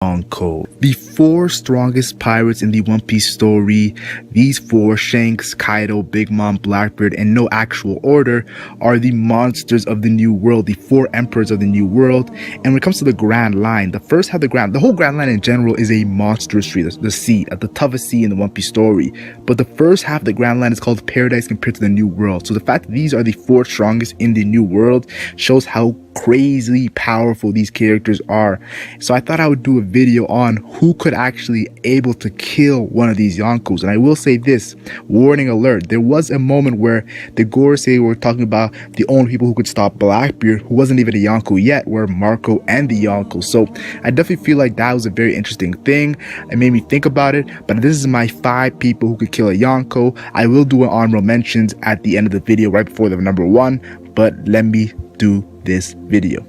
Yonko. The four strongest pirates in the One Piece story, these four, Shanks, Kaido, Big Mom, Blackbeard, and no actual order, are the monsters of the New World, the four emperors of the New World. And when it comes to the Grand Line, the whole Grand Line in general is a monstrous tree, the sea, the toughest sea in the One Piece story. But the first half of the Grand Line is called Paradise compared to the New World. So the fact that these are the four strongest in the New World shows how crazily powerful these characters are. So I thought I would do a video on who could actually able to kill one of these Yonkos. And I will say this, warning alert, there was a moment where the Gorosei were talking about the only people who could stop Blackbeard, who wasn't even a Yonko yet, were Marco and the Yonko. So I definitely feel like that was a very interesting thing. It made me think about it, but this is my 5 people who could kill a Yonko. I will do an honorable mentions at the end of the video right before the number 1, but let me do this video.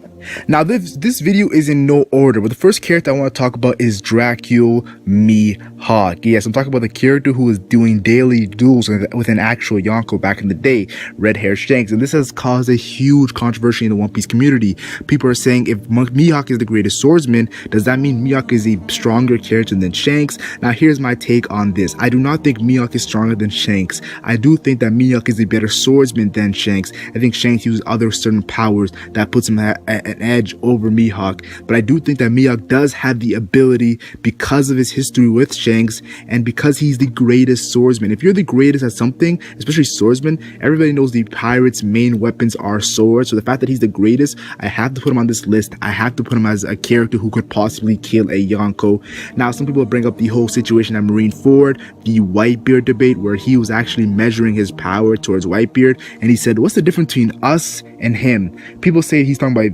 Now this video is in no order, but the first character I want to talk about is Dracula Mihawk. Yes, I'm talking about the character who was doing daily duels with an actual Yonko back in the day, red hair Shanks, and this has caused a huge controversy in the One Piece community. People are saying, if Mihawk is the greatest swordsman, does that mean Mihawk is a stronger character than Shanks? Now here's my take on this. I do not think Mihawk is stronger than Shanks. I do think that Mihawk is a better swordsman than Shanks. I think Shanks uses other certain powers that puts him at an edge over Mihawk, but I do think that Mihawk does have the ability because of his history with Shanks and because he's the greatest swordsman. If you're the greatest at something, especially swordsman, everybody knows the pirates' main weapons are swords. So the fact that he's the greatest, I have to put him on this list. I have to put him as a character who could possibly kill a Yonko. Now, some people bring up the whole situation at Marineford, the Whitebeard debate, where he was actually measuring his power towards Whitebeard, and he said, what's the difference between us and him? People say he's talking about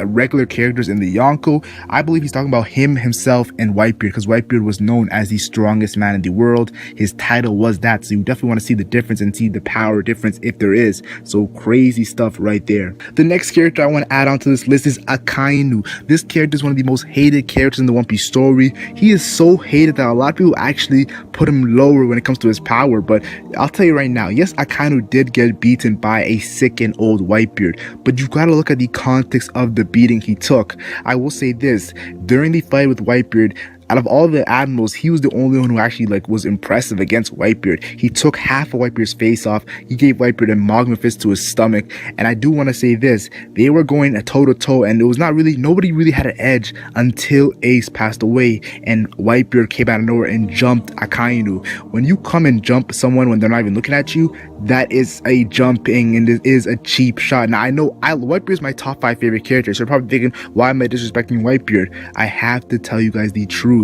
regular characters in the Yonko. I believe he's talking about himself and Whitebeard, because Whitebeard was known as the strongest man in the world. His title was that, so you definitely want to see the difference and see the power difference if there is. So crazy stuff right there. The next character I want to add onto this list is Akainu. This character is one of the most hated characters in the One Piece story. He is so hated that a lot of people actually put him lower when it comes to his power, but I'll tell you right now, yes, Akainu did get beaten by a sick and old Whitebeard, but you gotta look at the context of the beating he took. I will say this, during the fight with Whitebeard, out of all the admirals, he was the only one who actually was impressive against Whitebeard. He took half of Whitebeard's face off. He gave Whitebeard a magma fist to his stomach. And I do want to say this, they were going toe to toe, and it was nobody really had an edge until Ace passed away and Whitebeard came out of nowhere and jumped Akainu. When you come and jump someone when they're not even looking at you, that is a jumping and it is a cheap shot. Now I know Whitebeard is my top 5 favorite characters, so you're probably thinking, why am I disrespecting Whitebeard? I have to tell you guys the truth.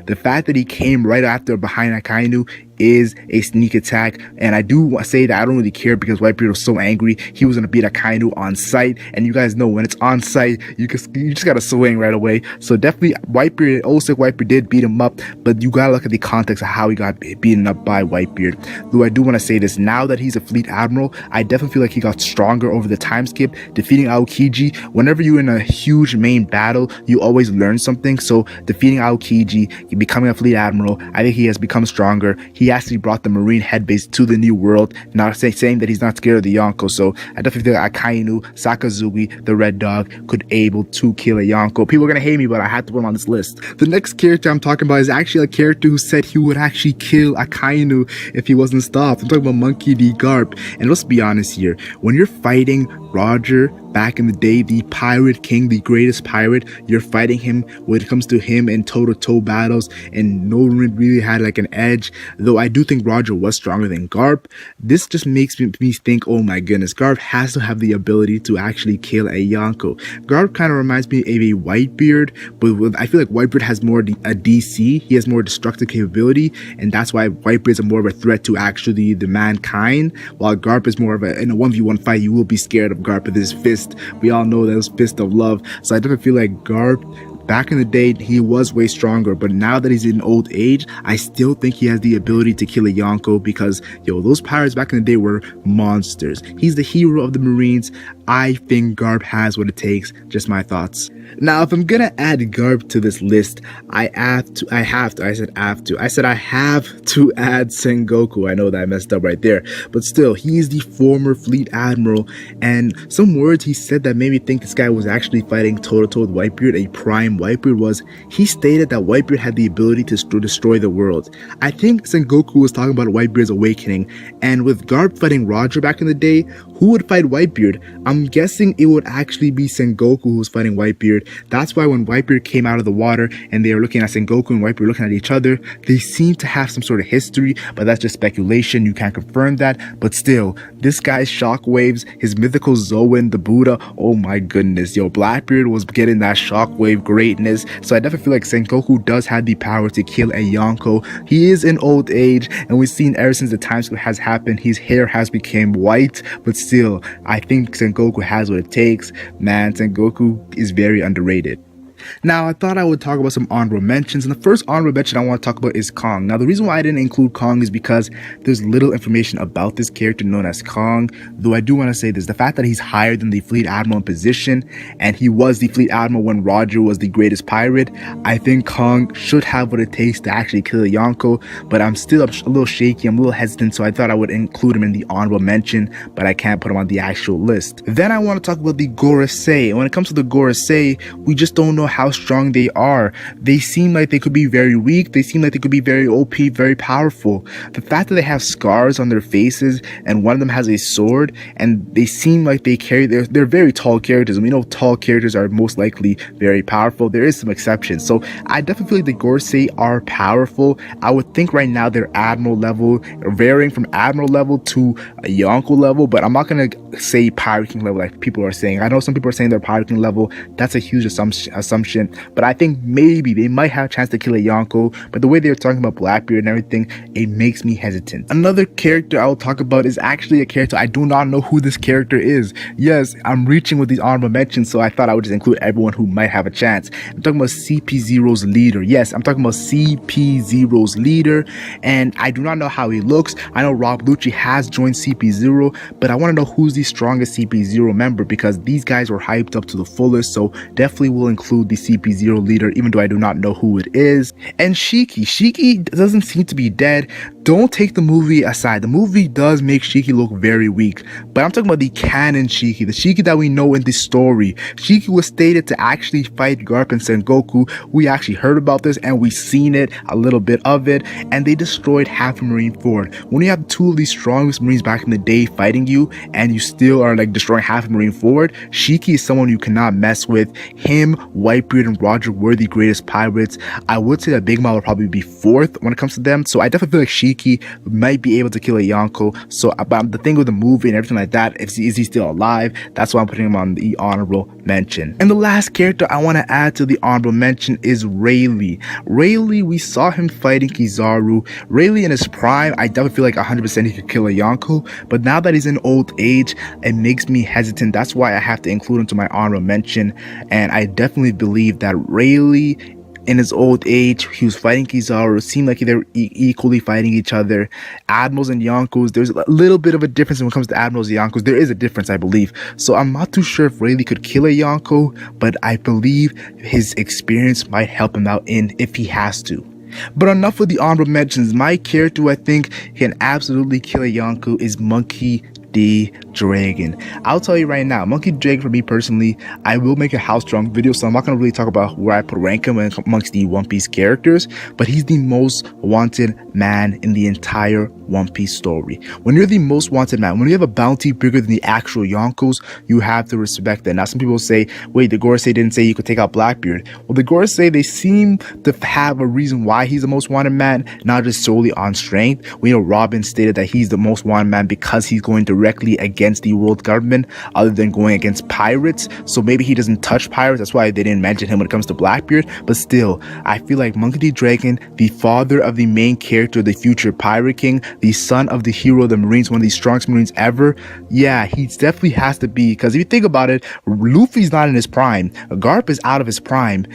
The fact that he came right after behind Akainu is a sneak attack, and I do say that I don't really care because Whitebeard was so angry. He was going to beat Akainu on sight, and you guys know when it's on sight, you just got to swing right away. So definitely Whitebeard, also Whitebeard did beat him up, but you got to look at the context of how he got beaten up by Whitebeard. Though I do want to say this, now that he's a fleet admiral, I definitely feel like he got stronger over the time skip, defeating Aokiji. Whenever you're in a huge main battle, you always learn something. So defeating Aokiji, becoming a fleet admiral, I think he has become stronger. He actually brought the Marine head base to the New World, not saying that he's not scared of the Yonko. So I definitely think Akainu, Sakazuki, the Red Dog, could able to kill a Yonko. People are gonna hate me, but I had to put him on this list. The next character I'm talking about is actually a character who said he would actually kill Akainu if he wasn't stopped. I'm talking about Monkey D. Garp. And let's be honest here, when you're fighting Roger back in the day, the pirate king, the greatest pirate, you're fighting him when it comes to him in toe-to-toe battles, and no one really had an edge. Though I do think Roger was stronger than Garp, this just makes me think, oh my goodness, Garp has to have the ability to actually kill a Yonko. Garp kind of reminds me of a Whitebeard, but I feel like Whitebeard has more a DC. He has more destructive capability, and that's why Whitebeard is more of a threat to actually the mankind, while Garp is more of in a 1v1 fight, you will be scared of Garp with his fist. We all know that was fist of love. So I definitely feel like Garp, back in the day, he was way stronger, but now that he's in old age, I still think he has the ability to kill a Yonko because, those pirates back in the day were monsters. He's the hero of the Marines. I think Garp has what it takes. Just my thoughts. Now, if I'm gonna add Garp to this list, I have to add Sengoku. I know that I messed up right there, but still, he's the former fleet admiral, and some words he said that made me think this guy was actually fighting toe-to-toe with Whitebeard, a prime became Whitebeard was he stated that Whitebeard had the ability to destroy the world. I think Sengoku was talking about Whitebeard's awakening, and with Garp fighting Roger back in the day, who would fight Whitebeard? I'm guessing it would actually be Sengoku who was fighting Whitebeard. That's why when Whitebeard came out of the water and they were looking at Sengoku and Whitebeard looking at each other, they seem to have some sort of history, but that's just speculation. You can't confirm that. But still, this guy's shockwaves, his mythical Zoan, the Buddha, oh my goodness, yo, Blackbeard was getting that shockwave greatness. So I definitely feel like Sengoku does have the power to kill a Yonko. He is in old age, and we've seen ever since the time skip has happened, his hair has become white, but still, I think Sengoku has what it takes. Man, Sengoku is very underrated. Now, I thought I would talk about some honorable mentions, and the first honorable mention I want to talk about is Kong. Now, the reason why I didn't include Kong is because there's little information about this character known as Kong, though I do want to say this. The fact that he's higher than the Fleet Admiral in position, and he was the Fleet Admiral when Roger was the greatest pirate, I think Kong should have what it takes to actually kill a Yonko, but I'm still a little shaky, I'm a little hesitant, so I thought I would include him in the honorable mention, but I can't put him on the actual list. Then I want to talk about the Gorosei, and when it comes to the Gorosei, we just don't know how strong they are. They seem like they could be very weak. They seem like they could be very OP, very powerful. The fact that they have scars on their faces and one of them has a sword, and they seem like they're very tall characters, and we know tall characters are most likely very powerful. There is some exceptions, so I definitely feel like the Gorosei are powerful. I would think right now they're Admiral level, varying from Admiral level to a Yonko level, but I'm not gonna say Pirate King level like people are saying. I know some people are saying they're Pirate King level. That's a huge assumption, but I think maybe they might have a chance to kill a Yonko, but the way they're talking about Blackbeard and everything, it makes me hesitant. Another character I will talk about is actually a character I do not know who this character is. Yes, I'm reaching with these honorable mentions, so I thought I would just include everyone who might have a chance. I'm talking about CP0's leader. Yes, I'm talking about CP0's leader, and I do not know how he looks. I know Rob Lucci has joined CP0, but I want to know who's the strongest CP0 member, because these guys were hyped up to the fullest, so definitely will include the CP0 leader, even though I do not know who it is. And Shiki doesn't seem to be dead. Don't take the movie aside. The movie does make Shiki look very weak, but I'm talking about the canon Shiki, the Shiki that we know in the story. Shiki was stated to actually fight Garp and Sengoku. We actually heard about this and we seen it, a little bit of it, and they destroyed half a Marine Fort. When you have two of the strongest Marines back in the day fighting you, and you still are like destroying half a Marine Fort, Shiki is someone you cannot mess with. Him, Whitebeard, and Roger were the greatest pirates. I would say that Big Mom will probably be fourth when it comes to them, so I definitely feel like Shiki might be able to kill a Yonko. So about the thing with the movie and everything like that, is he still alive? That's why I'm putting him on the honorable mention. And the last character I want to add to the honorable mention is Rayleigh. Rayleigh, we saw him fighting Kizaru. Rayleigh in his prime, I definitely feel like 100% he could kill a Yonko, but now that he's in old age, it makes me hesitant. That's why I have to include him to my honorable mention, and I definitely believe that Rayleigh in his old age, he was fighting Kizaru. It seemed like they were equally fighting each other. Admirals and Yonkos, there's a little bit of a difference when it comes to Admirals and Yonkos. There is a difference, I believe. So I'm not too sure if Rayleigh could kill a Yonko, but I believe his experience might help him out if he has to. But enough with the honorable mentions. My character who I think can absolutely kill a Yonko is Monkey D. Dragon. I'll tell you right now, Monkey D. Dragon, for me personally, I will make a how strong video, so I'm not going to really talk about where I put rank him amongst the One Piece characters, but he's the most wanted man in the entire One Piece story. When you're the most wanted man, when you have a bounty bigger than the actual Yonkos, you have to respect that. Now, some people say, wait, the Gorosei didn't say you could take out Blackbeard. Well, the Gorosei, they seem to have a reason why he's the most wanted man, not just solely on strength. We know Robin stated that he's the most wanted man because he's going directly against the world government, other than going against pirates. So maybe he doesn't touch pirates. That's why they didn't mention him when it comes to Blackbeard. But still, I feel like Monkey D. Dragon, the father of the main character, the future Pirate King, the son of the hero of the Marines, one of the strongest Marines ever, yeah, he definitely has to be. Because if you think about it, Luffy's not in his prime. Garp is out of his prime.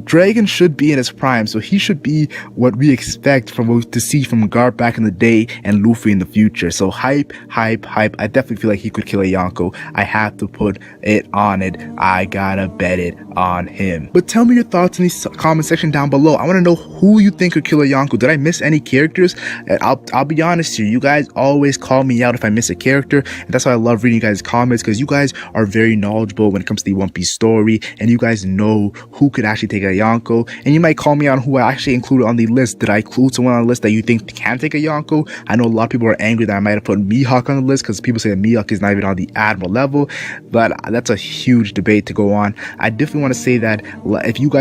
Dragon should be in his prime, so he should be what we expect to see from Garp back in the day and Luffy in the future. So hype, hype, hype. I definitely feel like he could kill a Yonko. I have to put it on it. I gotta bet it on him. But tell me your thoughts in the comment section down below. I want to know who you think could kill a Yonko. Did I miss any characters? I'll be honest here. You guys always call me out if I miss a character, and that's why I love reading you guys' comments, because you guys are very knowledgeable when it comes to the One Piece story, and you guys know who could actually take a Yonko. And you might call me out on who I actually included on the list. Did I include someone on the list that you think can take a Yonko? I know a lot of people are angry that I might have put Mihawk on the list, because people say that Mihawk is not even on the Admiral level, but that's a huge debate to go on. I definitely want to say that if you guys